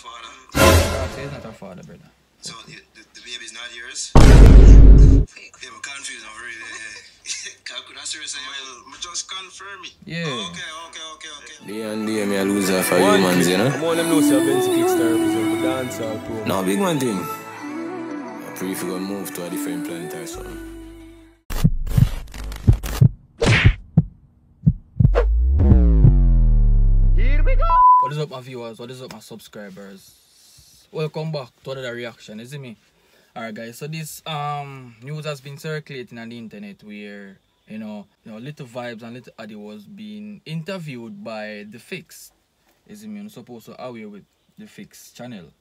father. He's not a father, brother. So the baby's not yours? Yeah, I'm confused over it. Could I seriously say, well, just confirm it. Yeah. Okay. Day and day, me a loser for humans, you know? I'm on them loose, I've been to Kickstarter represent the dancehall pro. Now, big one thing. I pray if you gonna move to a different planet or something. Here we go! What is up, my viewers? What is up, my subscribers? Welcome back to another reaction, is it me? Alright guys, so this news has been circulating on the internet where you know Little Vibes and Little Addi was being interviewed by The Fix. Is it me? I'm supposed to aware with The Fix channel.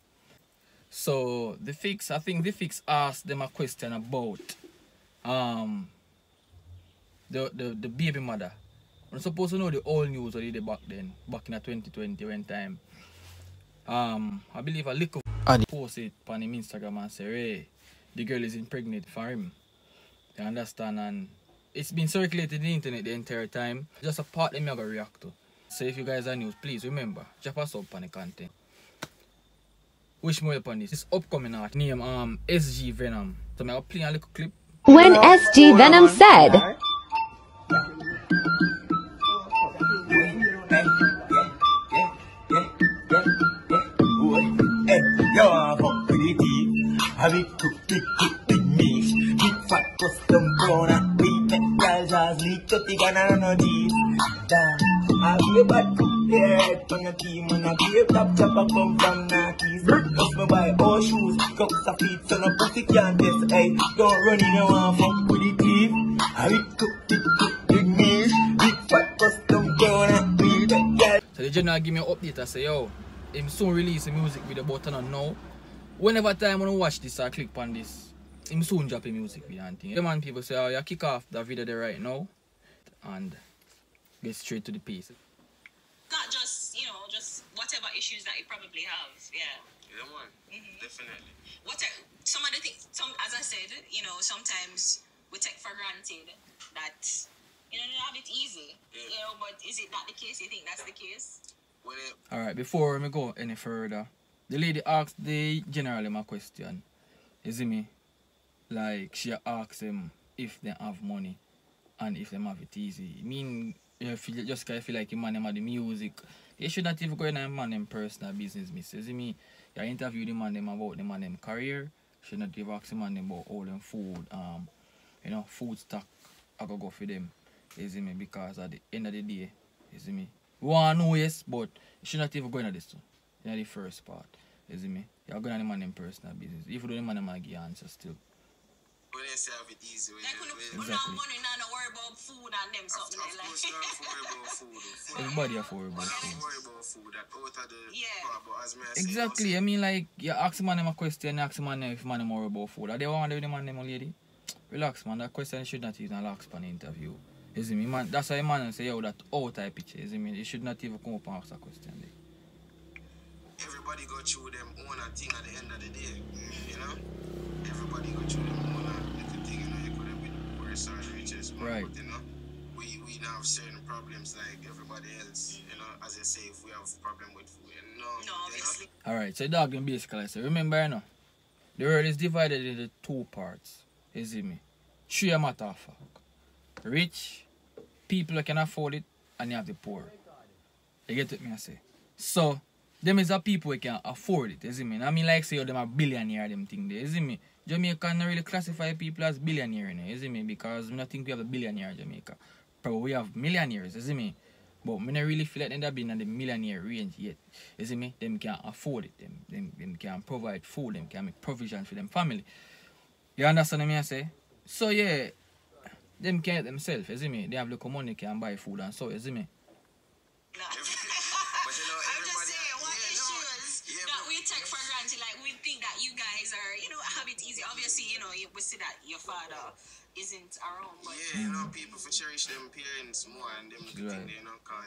So I think The Fix asked them a question about the baby mother. I'm supposed to know the old news that they did back then, back in 2020 when time. I believe a Likkle posted on him Instagram and say, hey, the girl is impregnant for him. You understand? And it's been circulated on the internet the entire time. Just a part that I'm going to react to. So if you guys are new, please remember, drop us up on the content. Wish more upon this. This upcoming art named SG Venom. So I'm going to play a little clip. When SG Venom said, Yo, I'm up with the teeth. Have it cooked, big meat. Big fat custom brown. We make girls just leak to the gun and no teeth. I'll be a bad cook there. On a team and a beer top chopper come from Nakis. Must me buy all shoes, cocks a feet, so no pussy can't test. Hey, don't run in, you want fuck with the teeth. Have it cooked, big meat. Big fat custom brown. We make girls. So the general give me an update and say, yo, him soon release a music video about it now. Whenever time when I watch this or click on this, him soon drop a music video and thing. The man people say, oh, you kick off the video there right now and get straight to the piece. Not just, just whatever issues that you probably have, yeah. Yeah, man. Definitely. Some of the things, as I said, sometimes we take for granted that, they have it easy, but is it not the case? You think that's the case? Alright, before we go any further, the lady asked the general him a question. You see me? Like, she asked him if they have money and if they have it easy. I mean, if you just feel like you man them at the music, you should not even go in and man them personal business, miss. You see me? You interview the man them about the man them career. You should not even ask the man them about all them food, food stock I go for them. You see me? Because at the end of the day, you see me? We want to know, yes, but you should not even go into this too. In the first part. You see me? You're going to the man in personal business. Even though the man might give answers still. When they say have it easy, we not money, not worry about food and them something like that. Of course, you have to worry about food. Everybody have to worry about food. food. Worry about food. That out of the part, but as me I say, exactly. I mean, like, you ask the man a question, you ask the man if man worry about food. Are they want to do the man them lady? Relax, man. That question should not even ask for an interview. You see me, man? That's why man say, yo, that out type picture. You see me? You should not even come up and ask a question there. Everybody go through them own thing at the end of the day. You know? Everybody go through them own little thing, you could have been worse or riches. Right. But, we now have certain problems like everybody else. As I say, if we have a problem with food, no, obviously. Alright, so dog basically say, remember, the world is divided into two parts. You see me? Three a matter of fact. Rich people can afford it, and you have the poor. You get what me I say? So, them is the people who can afford it, you see me? I mean, like say, them are billionaire, them thing there, you see me? Jamaica can't really classify people as billionaire, you see me? Because I don't think we have a billionaire in Jamaica. Probably we have millionaires, you see me? But I don't really feel like they've been in the millionaire range yet. You see me? Them can afford it, them can provide food, them can make provision for them family. You understand what I say? So, yeah. Them can help themselves, you see me? They have little money, can buy food and so, you see me? I'm just saying, what issues that we take for granted, like we think that you guys are, have it easy. Obviously, we see that your father isn't around, but people for cherish them parents more and them thing they cause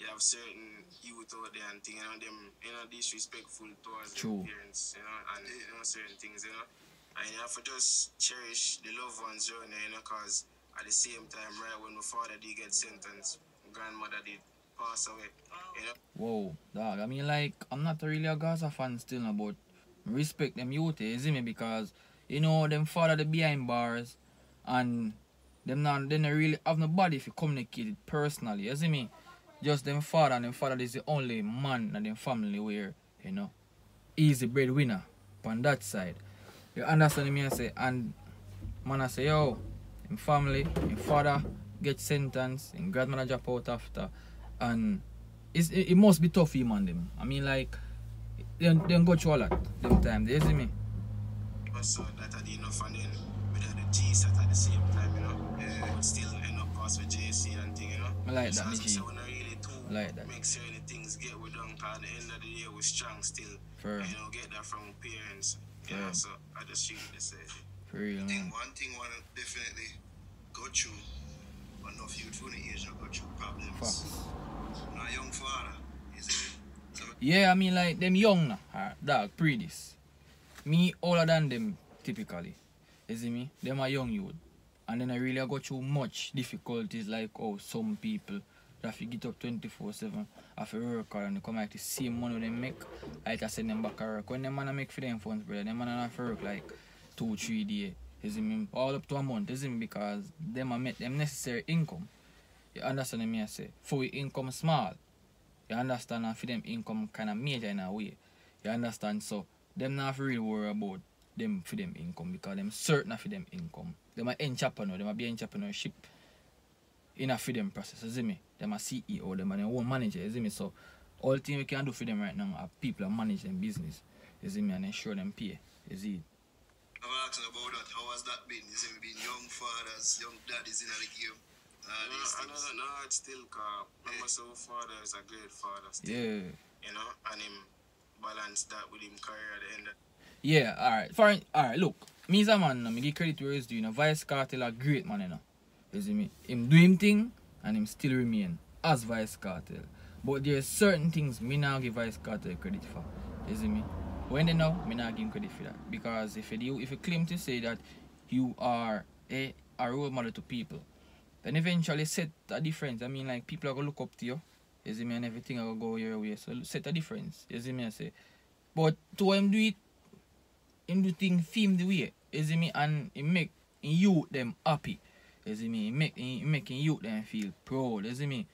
you have certain youth out there and thing, them disrespectful towards their parents, and certain things, and you have to just cherish the loved ones around there, cause at the same time, right when my father did get sentenced, my grandmother did pass away. You know? Whoa, dog. I mean, like, I'm not really a Gaza fan still, no, but respect them youth, you see me? Because, you know, them father the behind bars and them not, they don't really have nobody if you communicate it personally, you see me? Just them father, and them father is the only man in them family where, you know, he's the breadwinner on that side. You understand me? I say, and man, I say, yo, in family, in father get sentenced, in grandmother drop out after, and it must be tough for him and them. I mean, like, they go through a lot, them time, you see me? So that I did enough, and then without the G's at the same time, you know, but still end up pass with JC and thing, you know. I like so that, Michi. So when I really too, like that. Make sure the things get with them, because at the end of the day, we're strong still. For you know, get that from parents. You know, so I just shoot the say. For real, man. One thing one definitely go through, but enough youth from the age not go through problems. Facts. Not a young father, is it? So, yeah, I mean, like, them young now, dog, pre this. Me older than them, typically. You see me? Them are young youth. And then I really go through much difficulties, like how some people that if you get up 24/7, have to work hard and they come like the same money they make, I just send them back to work. When them man make for them funds, brother, them man have to work like 2-3 days. You see me? All up to a month, you see me? Because them are make them necessary income. You understand me? I say, for your income small, you understand, and for them income kind of major in a way. You understand? So, them not really worry about them for them income, because them certain for them income. Them are entrepreneur, them are be entrepreneurship in a for them process, you see me? Them are CEO, them are their own manager, you see me? So, all thing we can do for them right now are people that manage them business, you see me, and ensure them pay, you see. I'm asking about that. How has that been? Is it being young fathers, young daddies in the game? No, it's still car. Remember, so father is a great father still. Yeah. You know, and him balance that with him career at the end of. Yeah, alright. Alright, look. Me as a man, me give credit where he's doing. Vice Cartel a great man, you know. You see me? Him do him thing, and him still remain as Vice Cartel. But there's certain things me not give Vice Cartel credit for. You see me? When they know, me not give him credit for that. Because if you claim to say that you are a role model to people, then eventually set a difference. I mean, like, people are going to look up to you. You see me? And everything will go your way. So set a difference. You see me? I say. But to him do it, him do things film the way. You see me? And he make youth them happy. You see me? He making youth them feel proud. You see me?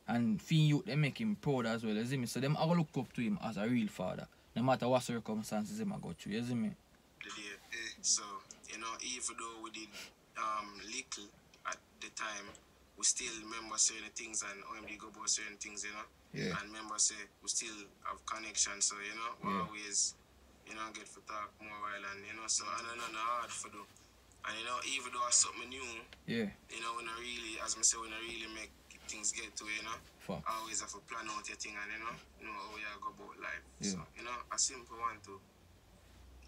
And for youth them make him proud as well. You see me? So them are going to look up to him as a real father. No matter what circumstances him go through. You see me? So, you know, even though we did Likkle at the time, we still remember certain things and OMD go about certain things, you know? Yeah. And remember, say, we still have connection, so, you know, we always, you know, get to talk more while and, you know, so, I don't know, hard for do. And, you know, even though it's something new, you know, when I really, as I say, when I really make things get to, you know, I always have to plan out your thing and, you know how we are go about life. So, you know, a simple one too.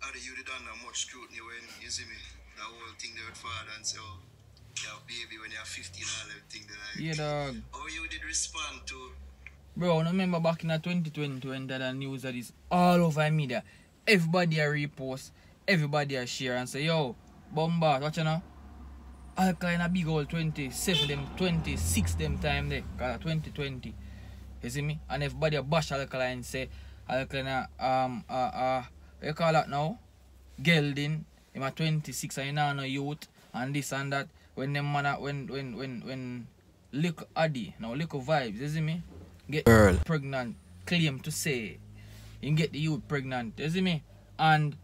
Addi, you did under much scrutiny when, you see me, the whole thing there with father and say, oh, you have baby when you're 15 and all everything that yeah, dog. How you did respond to? Bro, I remember back in 2020 when that news that is all over media. Everybody a repost, everybody a share and say, yo, Bombard, watch you know? Alka in a big old 27 them, 26 them time there, cause 2020. You see me? And everybody a bash Alka and say, Alka na, you call that now? Gelding, him a 26 and you know no youth, and this and that. When them man, when Likkle Addi, now Likkle Vibes, you see me? Get pregnant, claim to say, you get the youth pregnant, you see me? And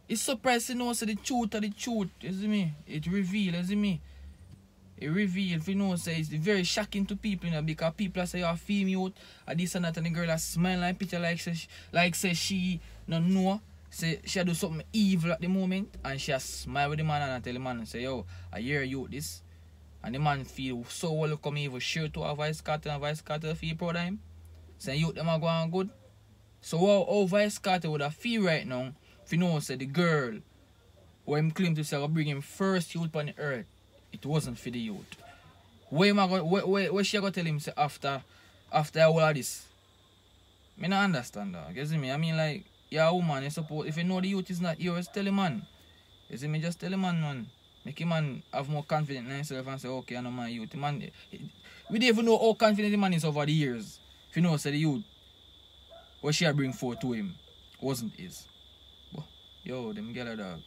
it's surprising to know, so the truth of the truth, you see me? It reveal, you see me? It reveal, if you know, say it's very shocking to people, you know, because people say you're a female, and this and that, and the girl a smile like picture like say she no know, say she do something evil at the moment, and she a smile with the man and tell the man and say, yo, I hear you this. And the man feel so welcome, even share to a Vice Cartel, and Vice Cartel feel proud of him. Say you them are going good. So how Vice Cartel would have feel right now, if you know, say the girl, who him claim to say will bring him first youth on the earth, it wasn't for the youth. Where she go tell him say after all of this? Me not understand that. You see me? I mean, like, you're a woman, you suppose, if you know the youth is not yours, tell the man. You see me? Just tell the man. Make him man have more confidence in himself and say, okay, I know my youth. Man, we don't even know how confident the man is over the years. If you know, say the youth, what she bring forth to him wasn't his. But, yo, them get dog.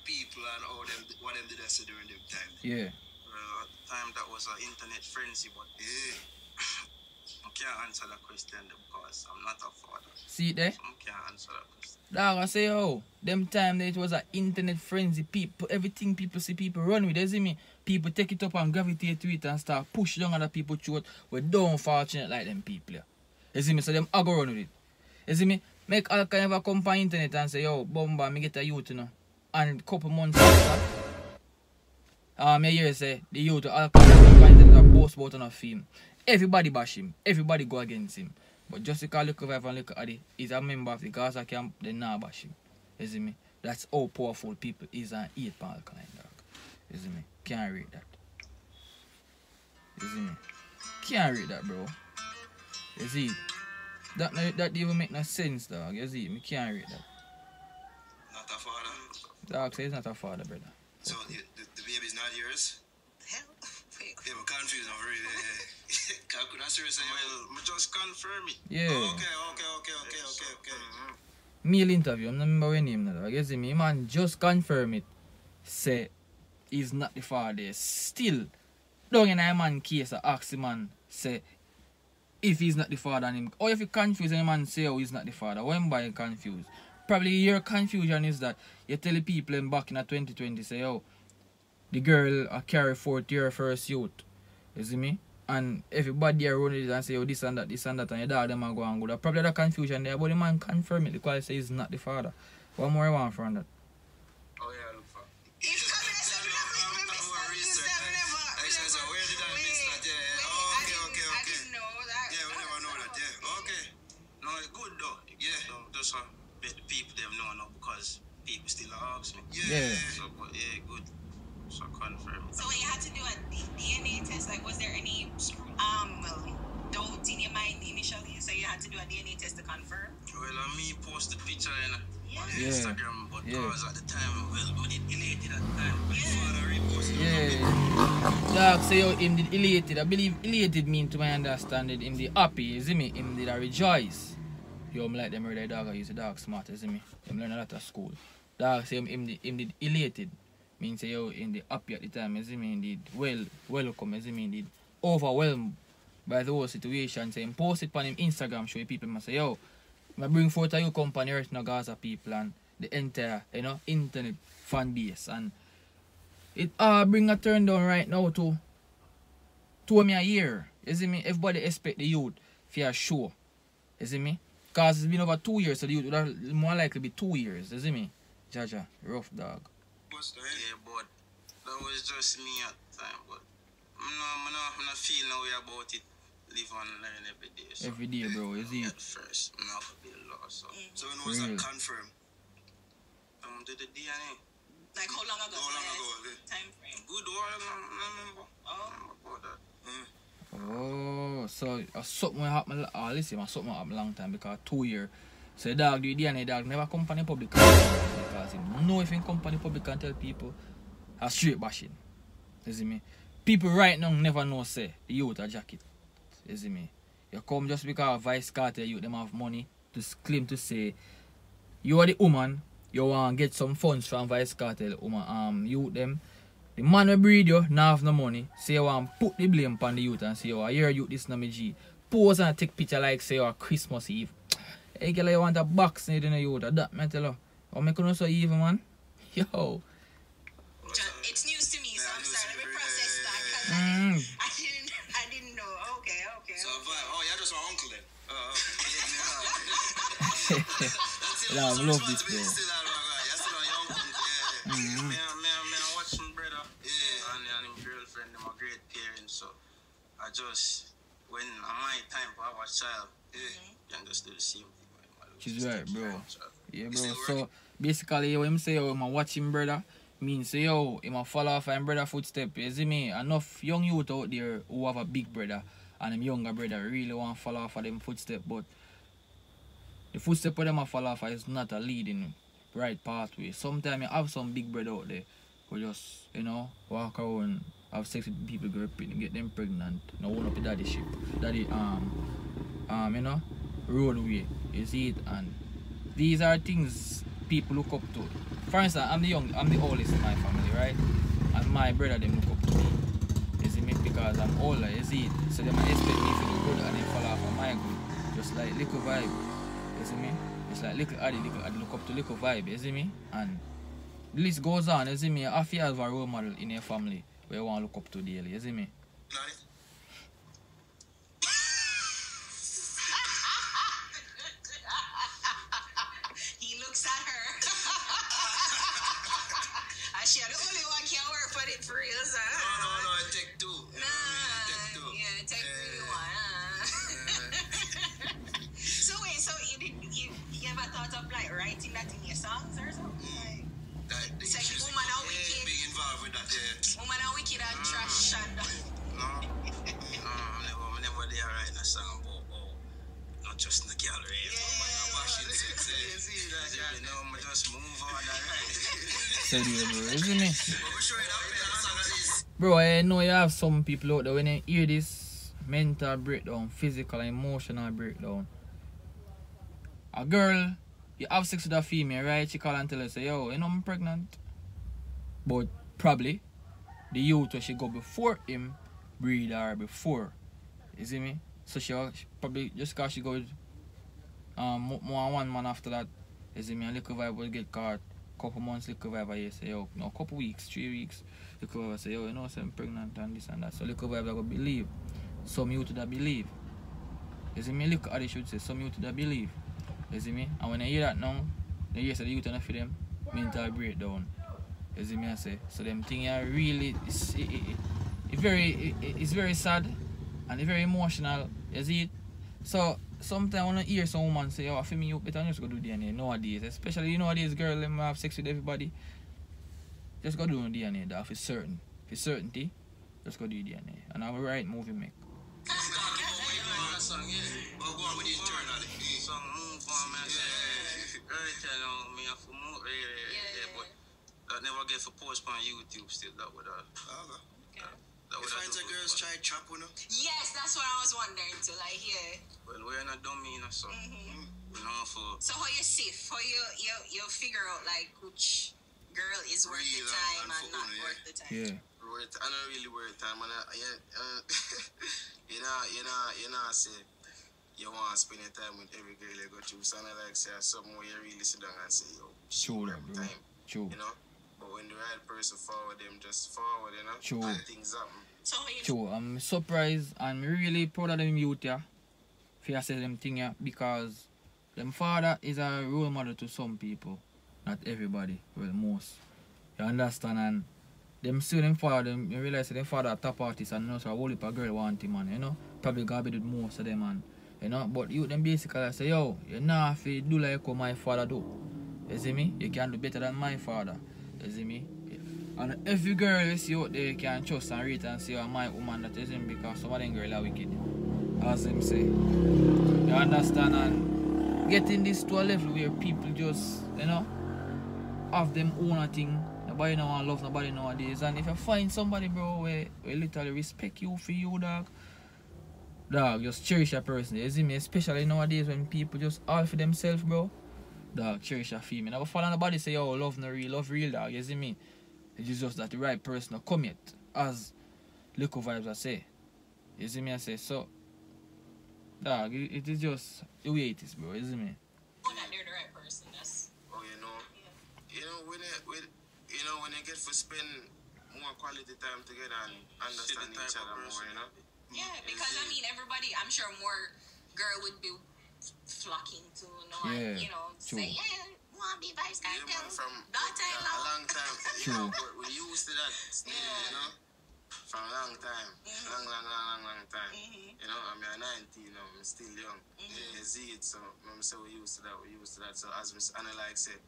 People and all them, what them did I say during them time. Yeah. At the time that was an internet frenzy, but I can't answer that question because I'm not a father. See it there? So I can't answer that question. Dog, I say, oh, them time that it was an internet frenzy. People, everything people see people run with, you see me? People take it up and gravitate to it and start push down other people's throat. We don't fortunate like them people. You see me? So them I go run with it. You see me? Make all kind of come on internet and say, yo, Bomba, me get a youth, you know. And a couple months after, me hear say, the youth all kind of come on internet and boast about on a film. Everybody bash him. Everybody go against him. But just because Likkle Vibe and Likkle Addi is a member of the Gaza camp, they not bash him. You see me? That's how powerful people is and eat pan alkaline, dog. You see me? Can't read that. You see me? Can't read that, bro. You see? That even make no sense, dog. You see? Me can't read that. Not a father. Dog says it's not a father, brother. So the baby's not yours? Hell, Yeah, I'm confused over it. Could I seriously say, Well, just confirm it. Yeah. Okay. Meal interview, I don't remember when name now, dog. You see me? Man just confirm it. Say he's not the father. Still, don't in a man case, I ask the man, say, if he's not the father and him, or if you confuse and the man say, oh, he's not the father, why am I confused? Probably your confusion is that you tell the people in back in 2020, say, oh, the girl carry forth your first youth. You see me? And everybody there run it and say, oh, this and that, and your dog them are going good. Probably the confusion there, but the man confirm it because he says he's not the father. What more you want from that? Oh, yeah, look for good though. Yeah. So just let the people them know now because people still ask me. Yeah. So but yeah, good. So confirm. So when you had to do a DNA test, like was there any doubt in your mind initially? So you had to do a DNA test to confirm? Well, me post the picture on Yeah. Instagram, but Yeah. because at the time, well, we did elated at the time. But Yeah. father reposted Yeah. Dog say yo him did elated. I believe elated mean to my understanding him did happy, you see me? Him did a rejoice. Yo, I'm like them already dog, I use the dog smart, you see me? Him learn a lot of school. Dog say him did elated. Mean say yo him did happy at the time, you see me? Him did welcome, you see me? Him did overwhelmed by the whole situation. Say him post it on him Instagram, show people must say, yo, I bring forth a new company right now Gaza people and the entire, you know, internet fan base, and it bring a turn down right now to me a year. You see me? Everybody expect the youth for a show. You see me? Because it's been over 2 years, so the youth would have more likely be 2 years. You see me? Jaja, rough dog. Yeah, but that was just me at the time. But I'm not feeling no way about it. Live and learn every day. So Every day, bro. You see? at first, I'm not for the law. So when was Real. that confirmed? did the DNA. Like how long ago? How long ago? Time frame. Good while, I remember. Oh. About that. Oh, so something happened. Listen, something happened a long time because 2 years. So the dog, the DNA dog never come from the public because he know if he come from the public and tell people a straight bashing. You see me? People right now never know say the youth a jacket. You see me? You come just because Vice Cartel youth them have money to claim to say you are the woman, you want to get some funds from Vice Cartel woman youth them. The man will breed you, now have no money. Say you want to put the blame upon the youth and say, oh, I hear youth this na me G. Pose and take picture like say you Christmas Eve. Hey girl, you want a box in the youth, that me tell you. Oh, me couldn't so evil, man. Yo. It's news to me, so I'm sorry. Let me process that. 'Cause I didn't know. Okay. So, you're just my uncle then? Yeah, I love this, bro. I watch my brother and his girlfriend, them are great parents. So I just, when my time for our child, you can just do the same thing. She's right, bro. Yeah, bro. So basically, when I say yo, I'm watching brother, means say yo, I'm follow off my brother footstep. You see me? Enough young youth out there who have a big brother and them younger brother really want to follow off of them footstep, but the footstep of them a follow off is not a leading right pathway. Sometimes you have some big brother out there who just, you know, walk around, have sex with people, get them pregnant, you know, own up the daddy ship, daddy, you know, roadway, you see it, and these are things people look up to. For instance, I'm the oldest in my family, right? And my brother, them look up to me, you see me, because I'm older, you see it, so they might expect me to do good and then fall off of my good, just like Likkle vibe, you see me? It's like Likkle Addi look up to Likkle vibe, you see me? And the list goes on, you see me? Half you have a role model in your family where you want to look up to daily, you see me? He looks at her. And she the only one can work for it for real, sir. No, take two. Take two. Yeah, take one. So wait, so you ever thought of like writing that in your songs or something? It's like woman are wicked. Big involved with that, yeah. Woman are wicked and trash and I never there writing a song about not just the girl, right? Washing sex, you know, I just move on, right? Said you, bro, isn't it? Bro, I know you have some people out there when they hear this mental breakdown, physical and emotional breakdown. A girl, you have sex with a female, right? She call and tell her, say, yo, you know I'm pregnant. But probably the youth where she go before him breed her before. You see me? So she probably just cause she go with more than one man after that. You see me? And Likkle vibe will get caught. Couple months Likkle vibe I say, yo, no, couple weeks, 3 weeks. Likkle vibe say, yo, you know I'm pregnant and this and that. So Likkle vibe go believe. Some youth that believe. You see me? Likkle Addi should say, some youth that believe. You see me? And when I hear that now, they hear the youth and for them mental breakdown. You see me? I say, so them thing are really, it's very sad and it's very emotional. You see it? So sometimes when I hear some woman say, oh, for me, you better just go do DNA nowadays. Especially, you know, nowadays girls them have sex with everybody. Just go do DNA, that for certain. For certainty, just go do DNA. And I'm a right movie make. That never get for post on YouTube still, that would You find the girls try trap, you know? yes, that's what I was wondering too. Like, yeah. well, we're not dummy, you know, so you know, for So how you sift? How you figure out like which girl is worth the Real time and and for not only, yeah. worth the time? Yeah. I don't really worth time, and you know, say you want to spend your time with every girl you go through. So I like say something where you really sit down and say, yo, True that, bro. time. True. You know, but when the right person forward them, just forward, you know, True. and things happen. So how you True. I'm surprised and really proud of them youth, yeah. For you say them thing, yeah, because them father is a role model to some people. Not everybody, well, most. You understand? And them see them father, them, you realize that them father a top artist and you know, so a whole heap of girl want him, man, you know. Probably gotta be with most of them, man. You know, but you them basically say, yo, you nah have to do like how my father do. You see me? You can do better than my father. You see me? And every girl you see out there you can trust and rate and say, oh, my woman that is him because some of them girls are wicked. As them say. You understand? And getting this to a level where people just, you know, have them own thing. Nobody no want love nobody nowadays. And if you find somebody, bro, where literally respect you for you, dog, just cherish a person. You see me? Especially nowadays when people just all for themselves, bro. Dog, cherish a female. Never fall on nobody say, oh, love real, dog. You see me? It's just that the right person will come yet. As Likkle vibes I say. You see me? I say, so, dog, it is just the way it is, bro. You see me? know that they're the right person? That's Oh, you know, when they get for spend more quality time together and understand each other more, you know. yeah, because I mean everybody. I'm sure more girl would be flocking to know, Yeah, you know, true. say yeah. Want be vice Yeah, cartel? man, from Daughter-in-law. a long time. True. We used to that still, you know. From a long time. Long time. You know, I'm 19 now, I'm still young. You see it, so I'm so we used to that. So as Anna like said,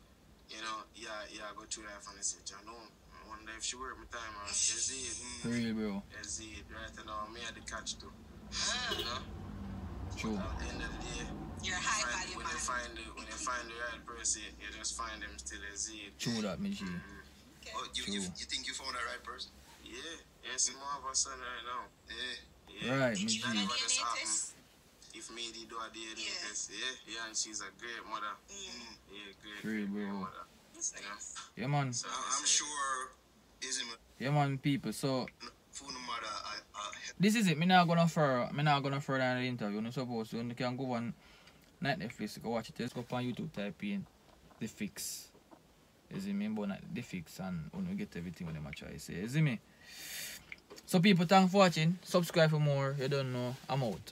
you know, I go through life and I said, John, no, I wonder if she work my time out. You see it. Real, bro. You see it, right now, me at the catch too. You know? True. At the end of the day, You're a high value when they find the right person, you just find them still a Z. True that, me G. Okay. Oh, you think you found the right person? Yeah. Yes, more of a son right now. Yeah. Right, Did me you do a G. DNA test? If me did do a DNA test, yeah, and she's a great mother. Yeah, Great, great bro. mother. That's nice. Yeah, man. So I'm sure isn't Yeah, man, people. So phone mother. this is it. Me not gonna further than the interview. You're supposed to. You can go on Netflix, go watch it. Just go up on YouTube, type in The Fix. You see me? But The Fix, and you get everything when them try to say. You see me? So people, thanks for watching. Subscribe for more. You don't know. I'm out.